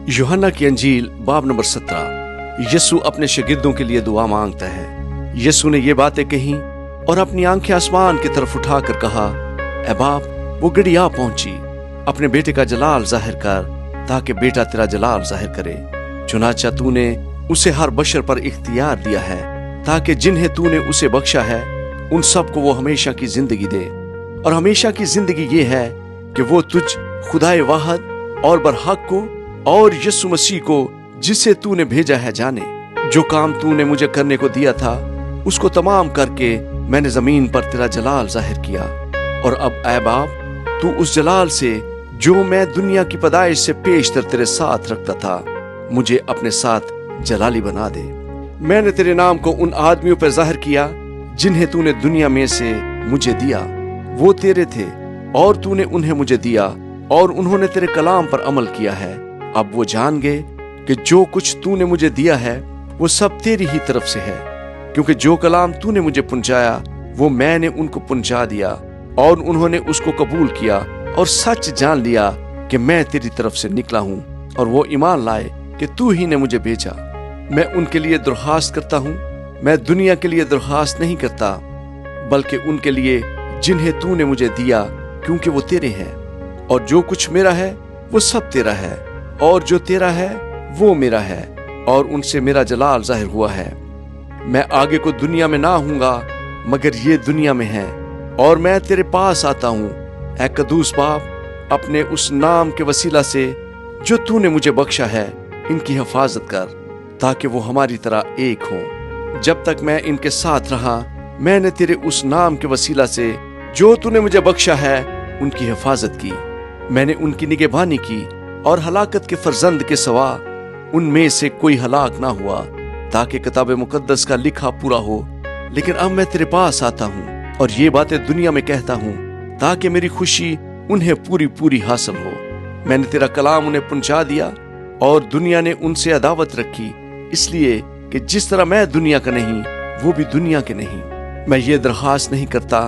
यूहन्ना की अंजील बाब नंबर 17। यीशु अपने शागिर्दों के लिए दुआ मांगता है। यीशु ने ये बातें कही और अपनी आंखें आसमान की तरफ उठाकर कहा, ऐ बाप, वो घड़ी आ पहुंची, अपने बेटे का जलाल जाहिर कर, ताकि बेटा तेरा जलाल जाहिर करे। चुनाचा तूने उसे हर बशर पर इख्तियार दिया है, ताकि जिन्हें तूने उसे बख्शा है उन सबको वो हमेशा की जिंदगी दे। और हमेशा की जिंदगी ये है कि वो तुझ खुदाए वाहद और बरहक को और यीशु मसीह को जिसे तूने भेजा है जाने। जो काम तूने मुझे करने को दिया था उसको तमाम करके मैंने जमीन पर तेरा जलाल जाहिर किया। और अब ऐ बाप, तू उस जलाल से जो मैं दुनिया की पैदाइश से पेशतर तेरे साथ रखता था, मुझे अपने साथ जलाली बना दे। मैंने तेरे नाम को उन आदमियों पर जाहिर किया जिन्हें तूने दुनिया में से मुझे दिया। वो तेरे थे और तूने उन्हें मुझे दिया और उन्होंने तेरे कलाम पर अमल किया है। अब वो जान गए कि जो कुछ तूने मुझे दिया है वो सब तेरी ही तरफ से है, क्योंकि जो कलाम तूने मुझे पहुंचाया वो मैंने उनको पहुंचा दिया और उन्होंने उसको कबूल किया और सच जान लिया कि मैं तेरी तरफ से निकला हूँ, और वो ईमान लाए कि तू ही ने मुझे भेजा। मैं उनके लिए दरख्वास्त करता हूँ, मैं दुनिया के लिए दरख्वास्त नहीं करता, बल्कि उनके लिए जिन्हें तूने मुझे दिया, क्योंकि वो तेरे हैं। और जो कुछ मेरा है वो सब तेरा है, और जो तेरा है वो मेरा है, और उनसे मेरा जलाल जाहिर हुआ है। मैं आगे को दुनिया में ना हूँगा, मगर ये दुनिया में है, और मैं तेरे पास आता हूँ। ऐ कदूस बाप, अपने उस नाम के वसीला से जो तूने मुझे बख्शा है इनकी हिफाजत कर, ताकि वो हमारी तरह एक हों। जब तक मैं इनके साथ रहा, मैंने तेरे उस नाम के वसीला से जो तूने मुझे बख्शा है उनकी हिफाजत की। मैंने उनकी निगहबानी की, और हलाकत के फर्जंद के सवा उनमें से कोई हलाक ना हुआ, ताकि किताब मुकद्दस का लिखा पूरा हो। लेकिन अब मैं तेरे पास आता हूँ और ये बातें दुनिया में कहता हूँ, ताकि मेरी खुशी उन्हें पूरी पूरी हासिल हो। मैंने तेरा कलाम उन्हें पहुंचा दिया, और दुनिया ने उनसे अदावत रखी, इसलिए कि जिस तरह मैं दुनिया का नहीं वो भी दुनिया के नहीं। मैं ये दरख्वास्त नहीं करता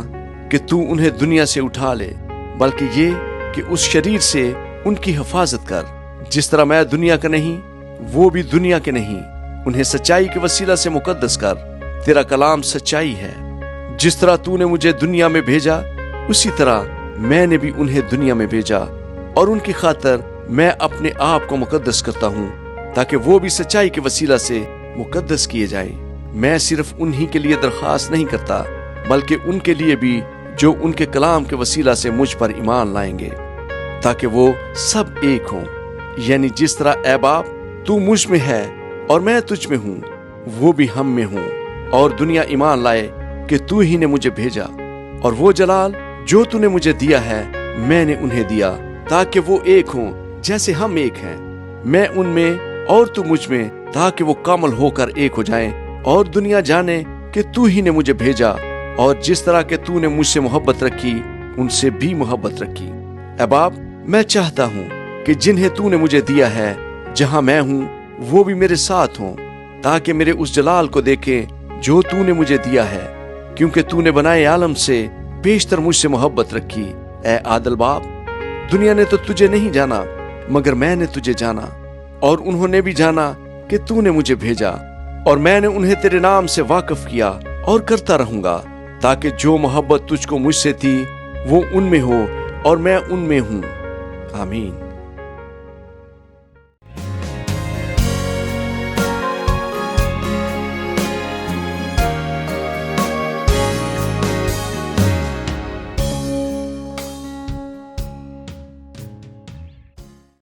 कि तू उन्हें दुनिया से उठा ले, बल्कि ये कि उस शरीर से उनकी हिफाजत कर। जिस तरह मैं दुनिया का नहीं वो भी दुनिया के नहीं, उन्हें सच्चाई के वसीला से मुकद्दस कर। तेरा कलाम सच्चाई है। जिस तरह तूने मुझे दुनिया में भेजा, उसी तरह मैंने भी उन्हें दुनिया में भेजा, और उनकी खातिर मैं अपने आप को मुकद्दस करता हूँ, ताकि वो भी सच्चाई के वसीला से मुकद्दस किए जाएं। मैं सिर्फ उन्हीं के लिए दरख्वास्त नहीं करता, बल्कि उनके लिए भी जो उनके कलाम के वसीला से मुझ पर ईमान लाएंगे, ताकि वो सब एक हों। यानी जिस तरह ऐ बाप, तू मुझ में है और मैं तुझ में हूँ, वो भी हम में हूँ, और दुनिया ईमान लाए कि तू ही ने मुझे भेजा। और वो जलाल जो तूने मुझे दिया है मैंने उन्हें दिया, ताकि वो एक हों जैसे हम एक हैं, मैं उनमें और तू मुझ में, ताकि वो कामल होकर एक हो जाएं, और दुनिया जाने कि तू ही ने मुझे भेजा, और जिस तरह के तूने मुझसे मोहब्बत रखी उनसे भी मोहब्बत रखी। ऐ बाप, मैं चाहता हूँ कि जिन्हें तूने मुझे दिया है, जहाँ मैं हूँ वो भी मेरे साथ हों, ताकि मेरे उस जलाल को देखें जो तूने मुझे दिया है, क्योंकि तूने बनाए आलम से पेशतर मुझसे मोहब्बत रखी। ऐ आदल बाप, दुनिया ने तो तुझे नहीं जाना, मगर मैंने तुझे जाना, और उन्होंने भी जाना कि तूने मुझे भेजा, और मैंने उन्हें तेरे नाम से वाकिफ किया और करता रहूंगा, ताकि जो मोहब्बत तुझको मुझसे थी वो उनमें हो और मैं उनमें हूँ। आमीन।